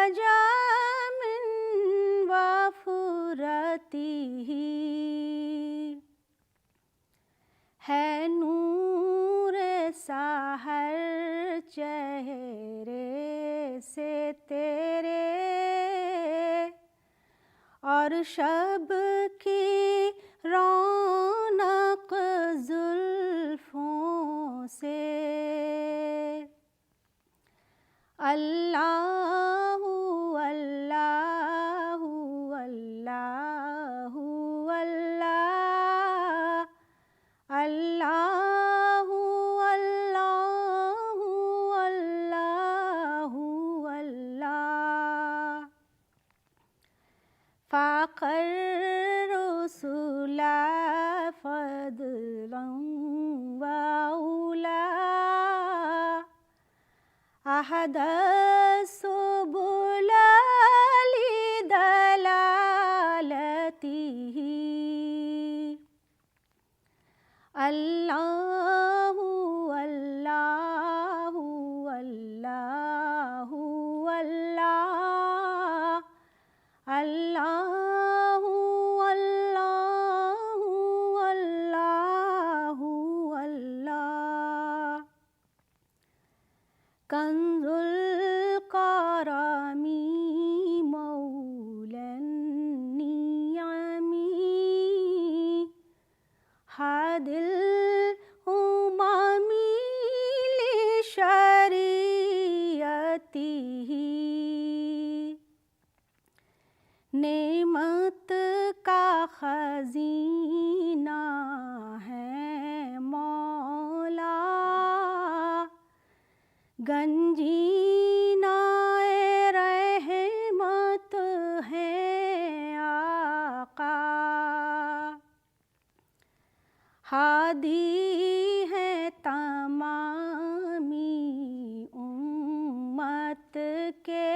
نجا من وفرته ہے نور سحر چہرے سے تیرے اور شب کی رونق زلفوں سے اللہ اللہ اللہ اللہ اللہ اللہ اللہ اللہ فاق الرسل فضلا وعلا أحد السبل لدلالته اللہ اللہ اللہ اللہ اللہ اللہ اللہ کنز الکرم مولی النعم ہادی الامم لشریعته نعمت کا خزینہ ہے مولا گنجینہ رحمت ہے آقا ہادی ہے تمامی امت کے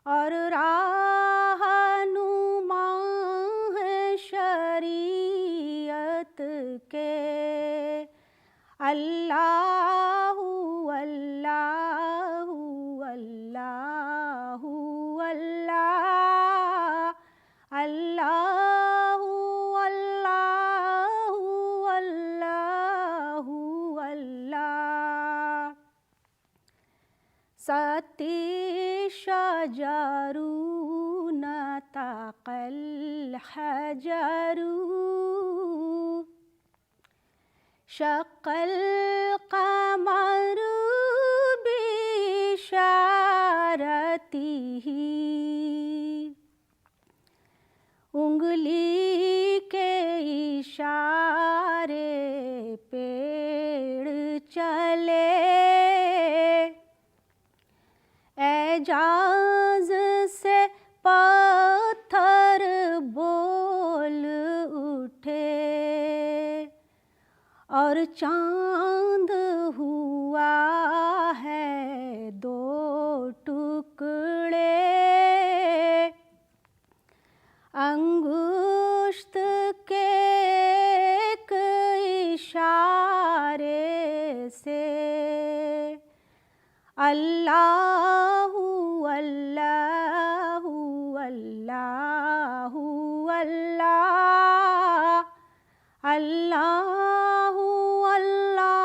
اور رہنما ہے شریعت کے اللہ اللہ اللہ اللہ اللہ اللہ اللہ ستی شجر نطق الحجر شق القمر بإشارته انگلی کے اشارے پیڑ چلے اعجاز سے پتھر بول اٹھے اور چاند ہوا ہے دو ٹکڑے انگشت کے ایک اشارے سے اللہ اللہ اللہ اللہ اللہ اللہ اللہ اللہ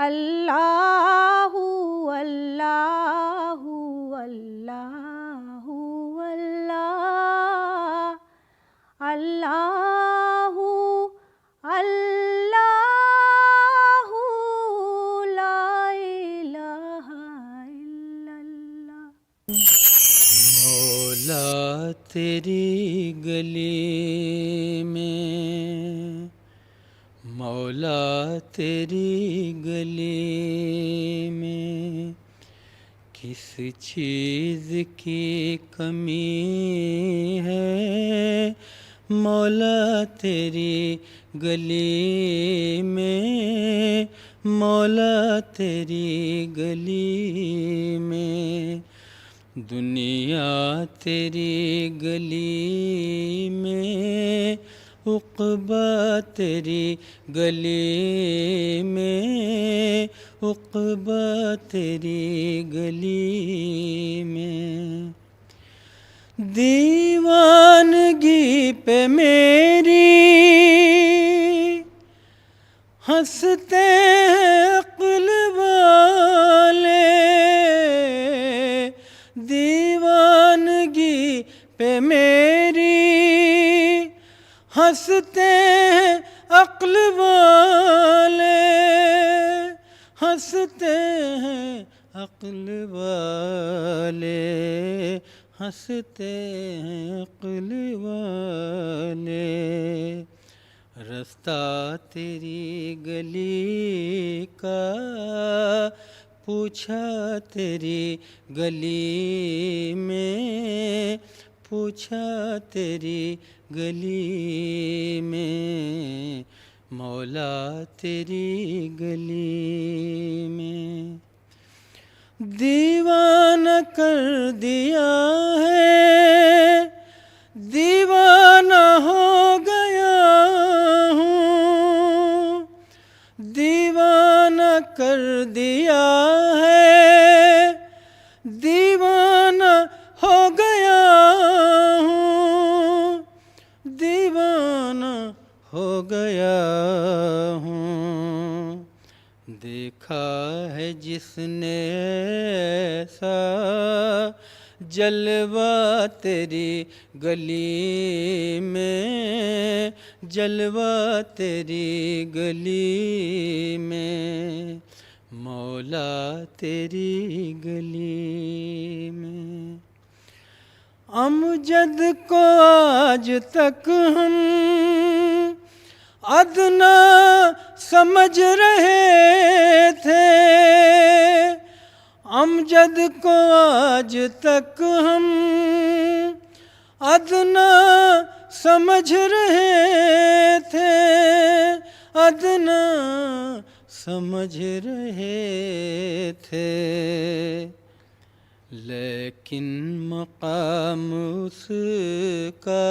اللہ اللہ اللہ اللہ اللہ لا الہ الا اللہ مولا تیری گلی میں مولا تیری گلی میں کس چیز کی کمی ہے مولا تیری گلی میں مولا تیری گلی میں دنیا تیری گلی میں عقبہ تیری گلی میں، عقبہ تیری گلی میں، دیوانگی پہ میری ہنستے ہیں عقل والے، دیوانگی پہ میری ہنستے ہیں عقل والے، ہنستے ہیں عقل والے، ہنستے ہیں عقل والے، رستہ تیری گلی کا پوچھا تیری گلی میں، پوچھا تیری گلی میں، مولا تیری گلی میں، دیوانہ کر دیا ہے، دیوانہ ہو گیا ہوں، دیوانہ کر دیا ہے، دیوانہ ہو گیا ہوں، دیوانہ ہو گیا ہوں، دیکھا ہے جس نے ایسا جلوہ تیری گلی میں، جلوہ تیری گلی میں، مولا تیری گلی میں، امجد کو آج تک ہم ادنا سمجھ رہے تھے، امجد کو آج تک ہم ادنا سمجھ رہے تھے، ادنا سمجھ رہے تھے، لیکن مقام اس کا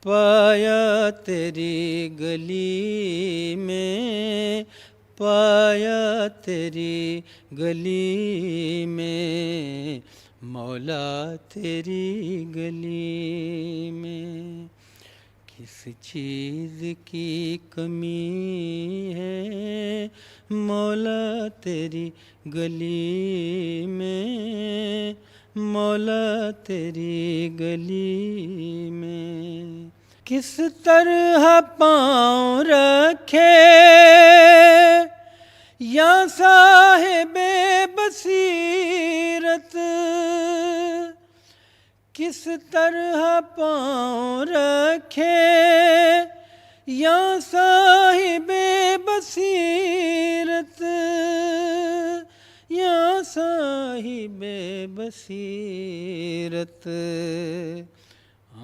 پایا تیری گلی میں، پایا تیری گلی میں، مولا تیری گلی میں، کس چیز کی کمی ہے مولا تیری گلی میں، مولا تیری گلی میں، کس طرح پاؤں رکھے یا صاحب بصیرت، کس طرح پاؤں رکھے یا صاحب بصیرت، یا صاحب بصیرت،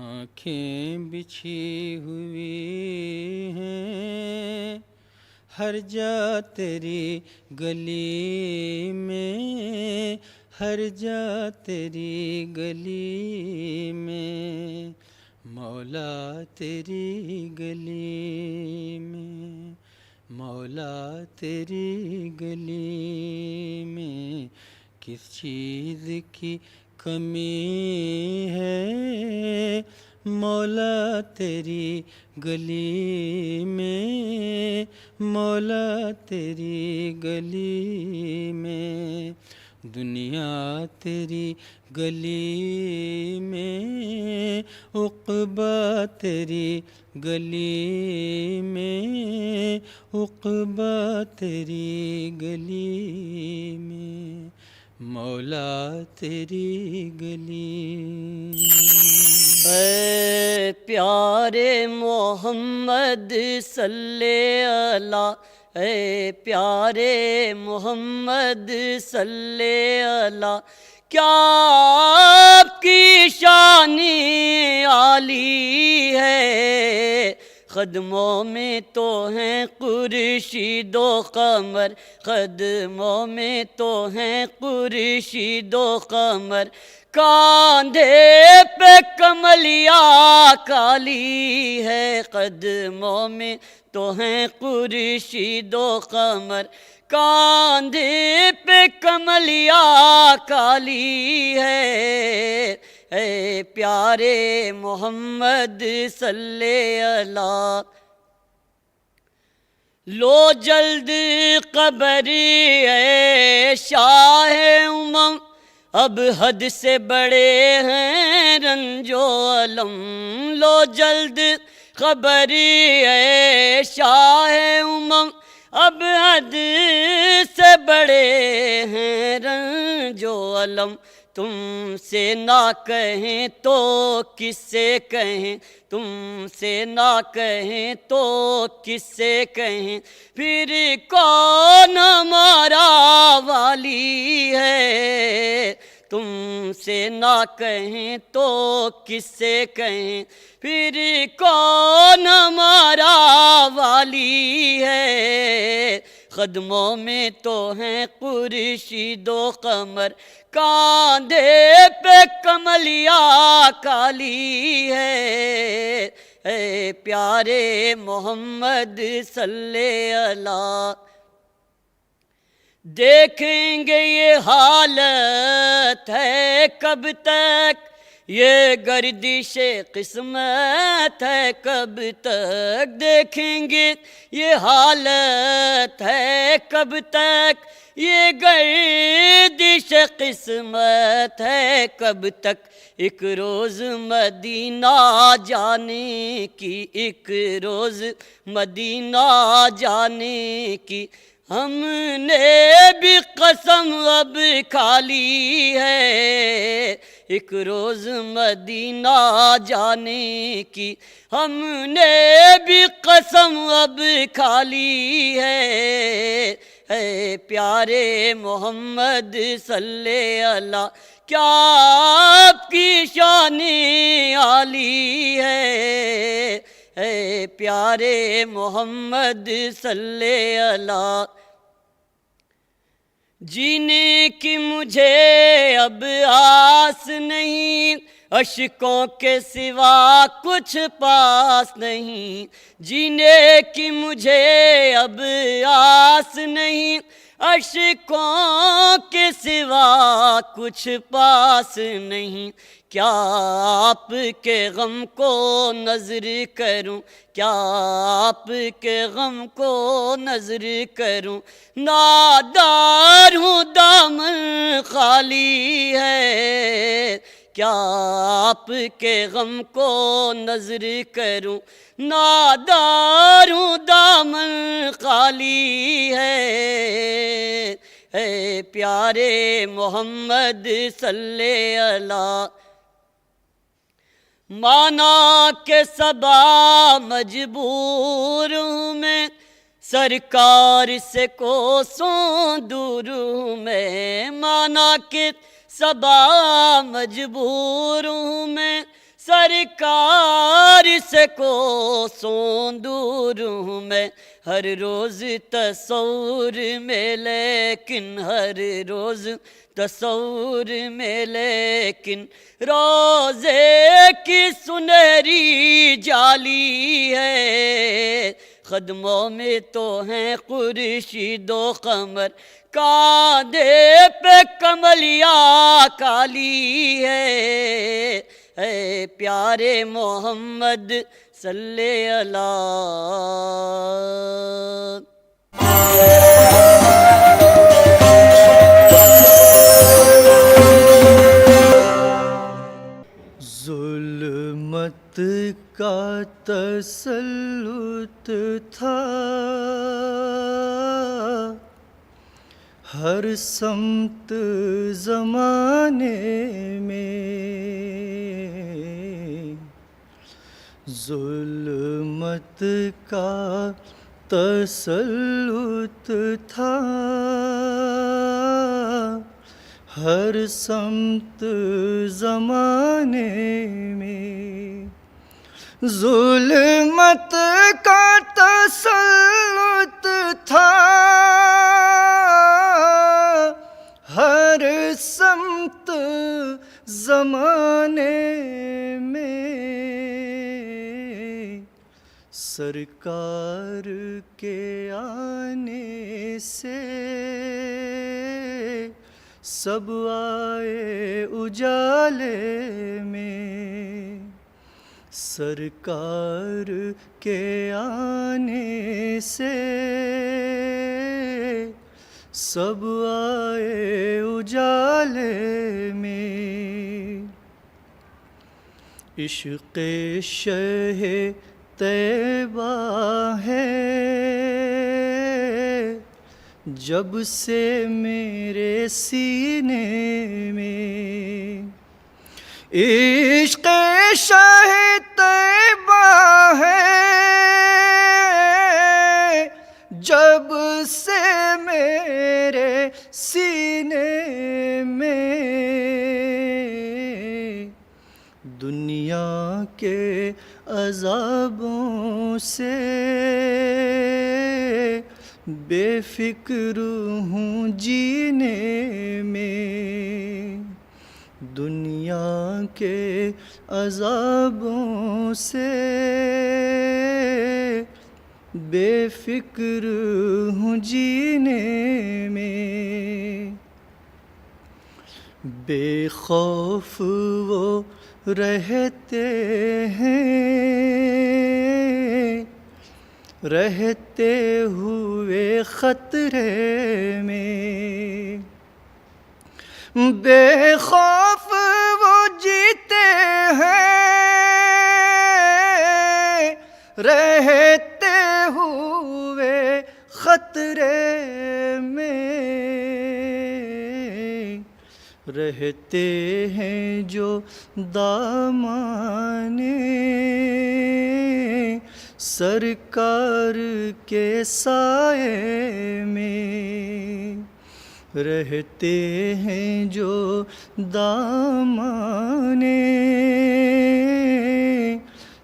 آنکھیں بچھی ہوئی ہیں ہر جا تیری گلی میں، ہر جا تیری گلی میں، مولا تیری گلی میں، مولا تیری گلی میں، کس چیز کی کمی ہے مولا تیری گلی میں، مولا تیری گلی میں، دنیا تیری گلی میں، عقبہ تیری گلی میں، عقبہ تیری گلی میں، مولا تیری گلی۔ اے پیارے محمد صلی اللہ، اے پیارے محمد صلی اللہ، کیا آپ کی شان عالی ہے، قدموں میں تو ہیں خورشید و قمر، قدموں میں تو ہیں خورشید و قمر، کاندھے پہ کملیا کالی ہے، قدموں میں تو ہیں خورشید و قمر، کاندھے پہ کملیا کالی ہے، اے پیارے محمد صلی اللہ۔ لو جلد قبر اے شاہ امم، اب حد سے بڑے ہیں رنج و الم، لو جلد قبر اے شاہ امم، اب حد سے بڑے ہیں رنج و الم، تم سے نہ کہیں تو کس سے کہیں، تم سے نہ کہیں تو کس سے کہیں، پھر کون ہمارا والی ہے، تم سے نہ کہیں تو کس سے کہیں، پھر کون ہمارا والی ہے، قدموں میں تو ہیں خورشید و قمر، کاندھے پہ کملیا کالی ہے، اے پیارے محمد صلی اللہ۔ دیکھیں گے یہ حالت ہے کب تک، یہ گردش قسمت ہے کب تک، دیکھیں گے یہ حالت ہے کب تک، یہ گردش قسمت ہے کب تک، ایک روز مدینہ جانے کی، ایک روز مدینہ جانے کی، ہم نے بھی قسم اب کھا لی ہے، ایک روز مدینہ جانے کی، ہم نے بھی قسم اب کھا لی ہے، اے پیارے محمد صلی اللہ، کیا آپ کی شان عالی ہے، اے پیارے محمد صلی اللہ۔ جینے کی مجھے اب آس نہیں، اشکوں کے سوا کچھ پاس نہیں، جینے کی مجھے اب آس نہیں، اشکوں کے سوا کچھ پاس نہیں، کیا آپ کے غم کو نظر کروں، کیا آپ کے غم کو نظر کروں، نادار ہوں دامن خالی ہے، کیا آپ کے غم کو نظر کروں، نادار ہوں دامن خالی ہے، اے پیارے محمد صلی اللہ۔ مانا کہ صبا مجبور ہوں میں، سرکار سے کوسوں دور ہوں میں، مانا کہ صبا مجبور ہوں میں، سرکار سے کوسوں دور ہوں میں، ہر روز تصور میں لیکن ہر روز تصور میں لیکن روزے کی سنہری جالی ہے، قدموں میں تو ہیں خورشید و قمر، کاندھے پہ کملیا کالی ہے، اے پیارے محمد صلی اللہ۔ ظلمت کا تسلط تھا ہر سمت زمانے میں، ظلمت کا تسلط تھا ہر سمت زمانے میں، ظلمت کا تسلط تھا ہر سمت زمانے میں، سرکار کے آنے سے سب آئے اجالے میں، سرکار کے آنے سے سب آئے اجالے میں، عشق شہ طیبہ ہے جب سے میرے سینے میں، عشق شہ طیبہ ہے جب سے میرے سینے میں، دنیا کے عذابوں سے بے فکر ہوں جینے میں، دنیا کے عذابوں سے بے فکر ہوں جینے میں، بے خوف وہ رہتے ہیں رہتے ہوئے خطرے میں، بے خوف وہ جیتے ہیں رہتے ہوئے خطرے میں، رہتے ہیں جو دامانے سرکار کے سائے میں، رہتے ہیں جو دامانے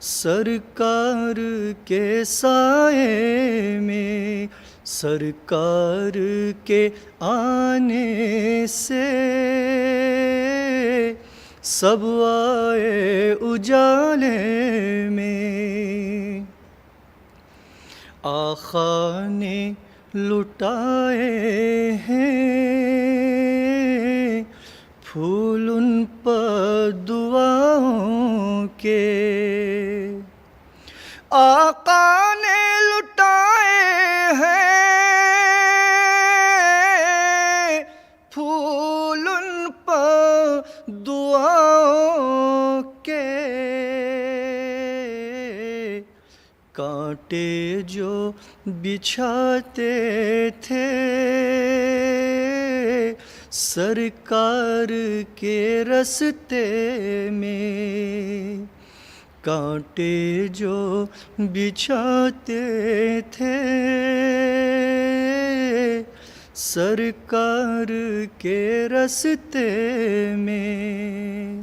سرکار کے سائے میں، سرکار کے آنے سے سب آئے اجالے میں، آقا نے لٹائے ہیں پھول ان پر دعاؤں کے، آقا نے لٹائے ہیں پھول ان پر دعاؤں کے، کانٹے جو بچھاتے تھے سرکار کے رستے میں، کانٹے جو بچھاتے تھے سرکار کے رستے میں،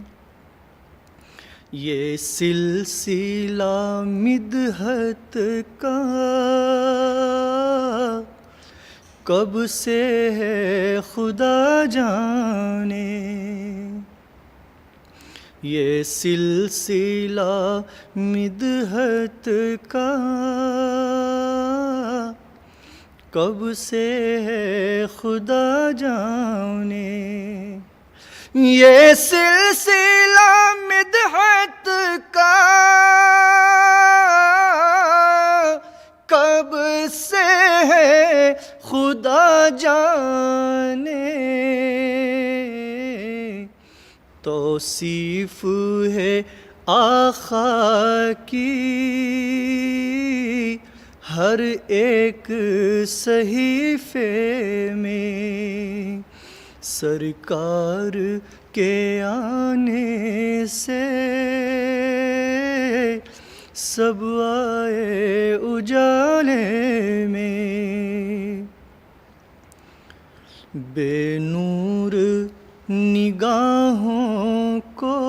یہ سلسلہ مدحت کا کب سے ہے خدا جانے، یہ سلسلہ مدحت کا کب سے ہے خدا جانے، یہ سلسلہ مدحت کا کب سے ہے خدا جانے، توصیف ہے آقا کی ہر ایک صحیفے میں، سرکار کے آنے سے سب آئے اجالے میں، بے نور نگاہوں کو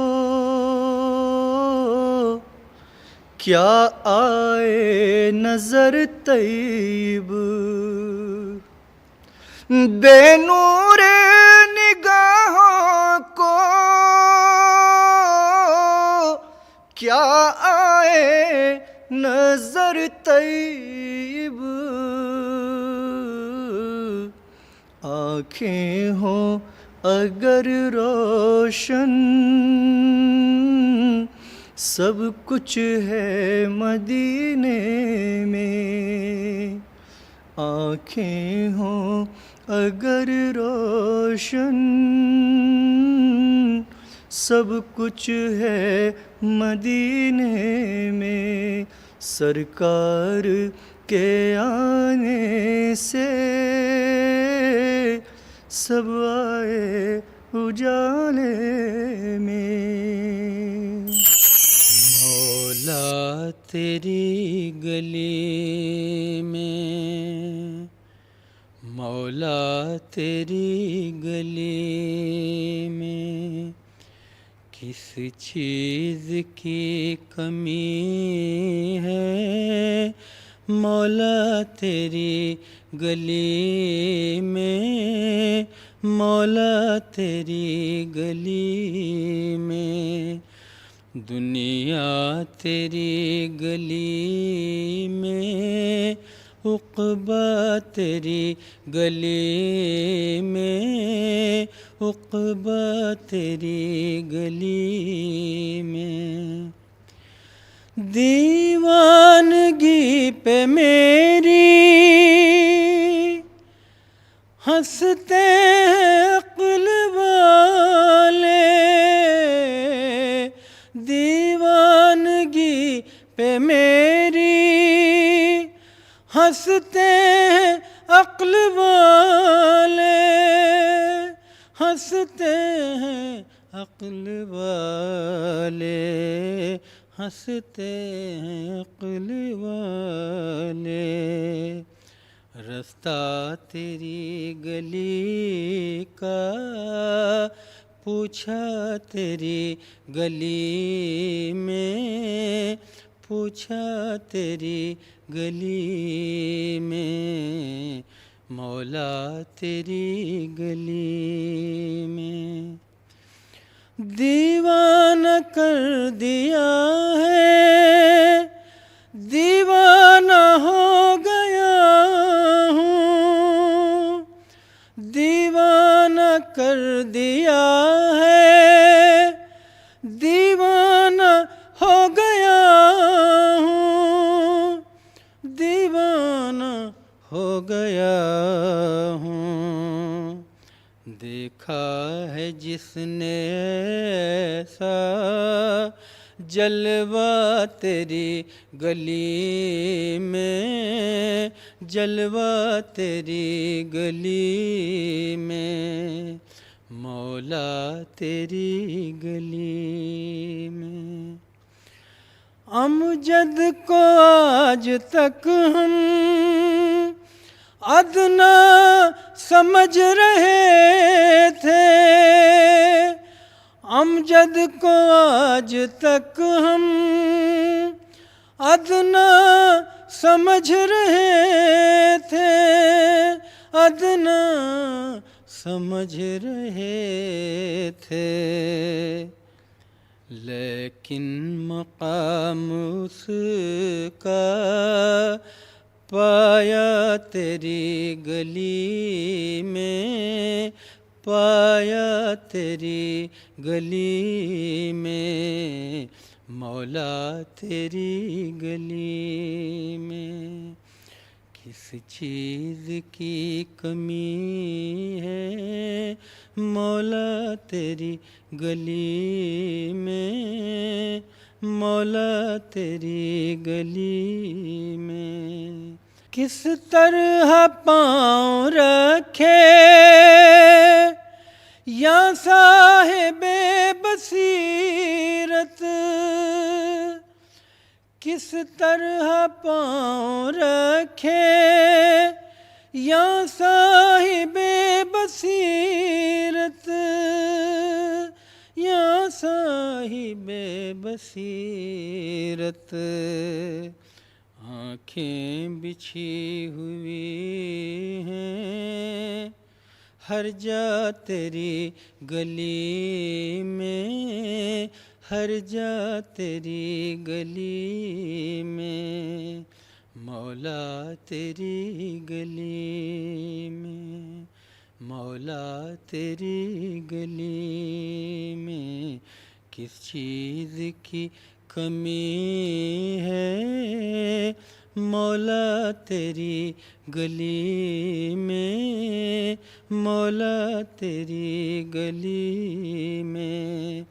کیا آئے نظر طیب بے نور نگاہوں کو، کیا آئے نظر طیب آنکھیں ہوں اگر روشن، سب کچھ ہے مدینے میں، آنکھیں ہوں اگر روشن، سب کچھ ہے مدینے میں، سرکار کے آنے سے سب آئے اجالے میں۔ مولا تیری گلی میں، مولا تیری گلی میں کس چیز کی کمی ہے، مولا تیری گلی میں، مولا تیری گلی میں، دنیا تیری گلی میں، عقبہ تیری گلی میں، عقبہ تیری گلی میں، دیوانگی پہ میری ہنستے ہیں عقل والے، دیوانگی پہ میری ہنستے ہیں عقل والے، ہنستے ہیں عقل والے، ہنستے ہیں عقل والے، رستہ تیری گلی کا پوچھا تیری گلی میں، پوچھا تیری گلی میں، مولا تیری گلی میں، دیوانہ کر دیا ہے، دیوانہ ہو گیا ہوں، دیوانہ کر دیا ہے، دیوانہ ہو گیا ہوں، دیوانہ ہو گیا ہوں، دیکھا ہے جس نے ایسا جلوہ تیری گلی میں، جلوہ تیری گلی میں، مولا تیری گلی میں، امجد کو آج تک ہم ادنا سمجھ رہے تھے، امجد کو آج تک ہم ادنا سمجھ رہے تھے، ادنا سمجھ رہے تھے، لیکن مقام اس کا پایا تیری گلی میں، پایا تیری گلی میں، مولا تیری گلی میں، کس چیز کی کمی ہے، مولا تیری گلی میں، مولا تیری گلی میں، کس طرح پاؤں رکھے یا صاحب بصیرت، کس طرح پاؤں رکھے یا صاحب بصیرت، یا صاحب بصیرت، آنکھیں بچھی ہوئی ہیں ہر جا تیری گلی میں، ہر جا تیری گلی میں، مولا تیری گلی میں، مولا تیری گلی میں کس چیز کی کمی ہے، مولا تیری گلی میں، مولا تیری گلی میں،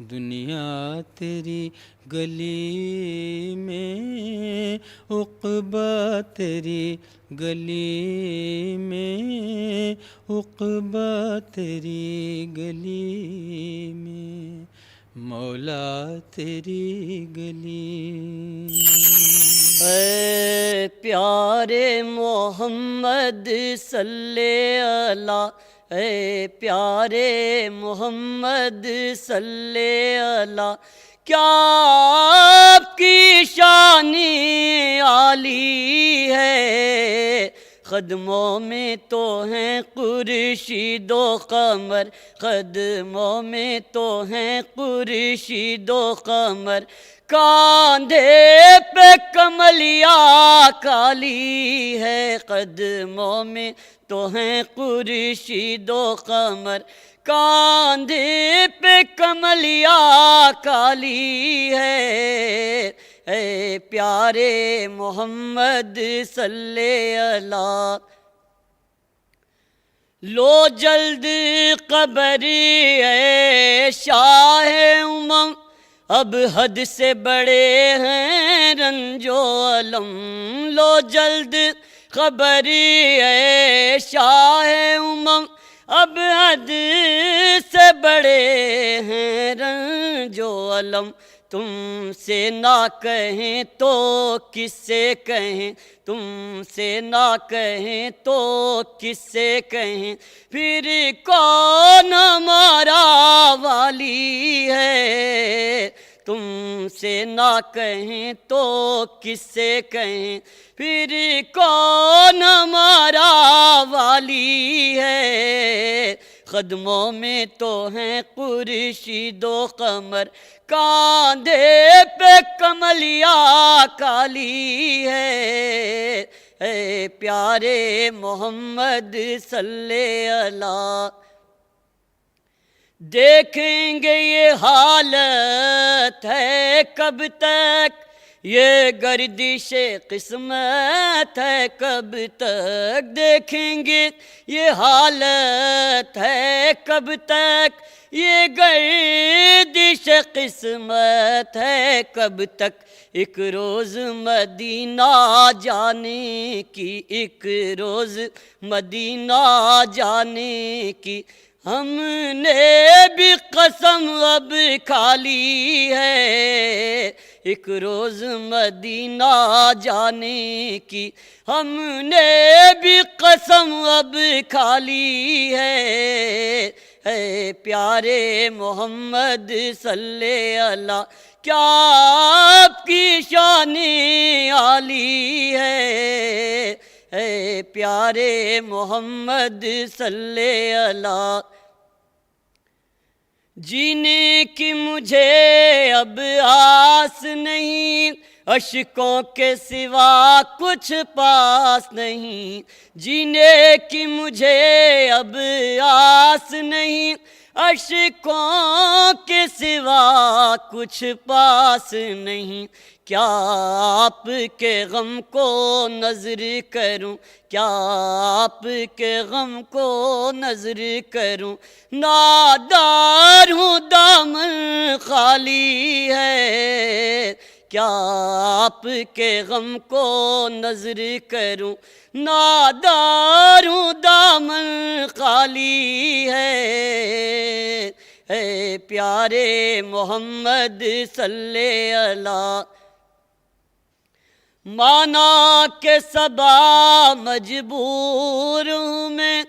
دنیا تیری گلی میں، عقبہ تیری گلی میں، عقبہ تیری گلی میں، مولا تیری گلی۔ اے پیارے محمد صلی اللہ، اے پیارے محمد صلی اللہ، کیا آپ کی شان عالی ہے، قدموں میں تو ہیں خورشید و قمر، قدموں میں تو ہیں خورشید و قمر، کاندھے پہ کملیاں کالی ہے، قدموں میں تو ہیں خورشید و قمر، کاندھے پہ کملیاں کالی ہے، اے پیارے محمد صلی اللہ۔ لو جلد قبر اے شاہ امم، اب حد سے بڑے ہیں رنج و الم، لو جلد خبر اے شاہ امم، اب حد سے بڑے ہیں رنج و الم، تم سے نہ کہیں تو کس سے کہیں، تم سے نہ کہیں تو کس سے کہیں، پھر کون ہمارا والی ہے، تم سے نہ کہیں تو کس سے کہیں، پھر کون ہمارا والی ہے، قدموں میں تو ہیں خورشید و قمر، کاندھے پہ کملیاں کالی ہے، اے پیارے محمد صلی اللہ۔ دیکھیں گے یہ حالت ہے کب تک، یہ گردش قسمت ہے کب تک، دیکھیں گے یہ حالت ہے کب تک، یہ گردش قسمت ہے کب تک، ایک روز مدینہ جانے کی، ایک روز مدینہ جانے کی، ہم نے بھی قسم اب کھا لی ہے، ایک روز مدینہ جانے کی، ہم نے بھی قسم اب کھا لی ہے، اے پیارے محمد صلی اللہ، کیا آپ کی شان عالی ہے، اے پیارے محمد صلی اللہ۔ جینے کی مجھے اب آس نہیں، اشکوں کے سوا کچھ پاس نہیں، جینے کی مجھے اب آس نہیں، اشکوں کے سوا کچھ پاس نہیں، کیا آپ کے غم کو نظر کروں، کیا آپ کے غم کو نظر کروں، نادار ہوں دامن خالی ہے، کیا آپ کے غم کو نظر کروں، نادار ہوں دامن خالی ہے، اے پیارے محمد صلی اللہ۔ مانا کہ صبا مجبور ہوں میں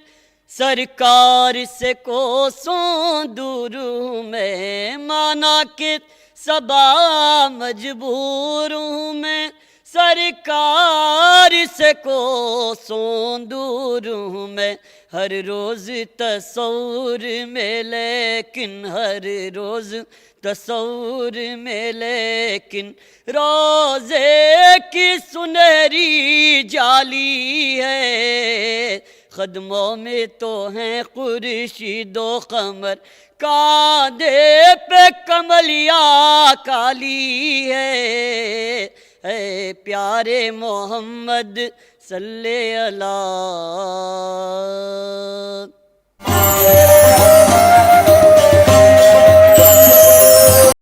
سرکار سے کوسوں دور ہوں میں، مانا کہ صبا مجبور ہوں میں، سرکار سے کوسوں دور ہوں میں، ہر روز تصور میں لیکن ہر روز تصور میں لیکن روزے کی سنہری جالی ہے، قدموں میں تو ہیں خورشید و قمر، کاندھے پہ کملیاں کالی ہے، اے پیارے محمد صلی اللہ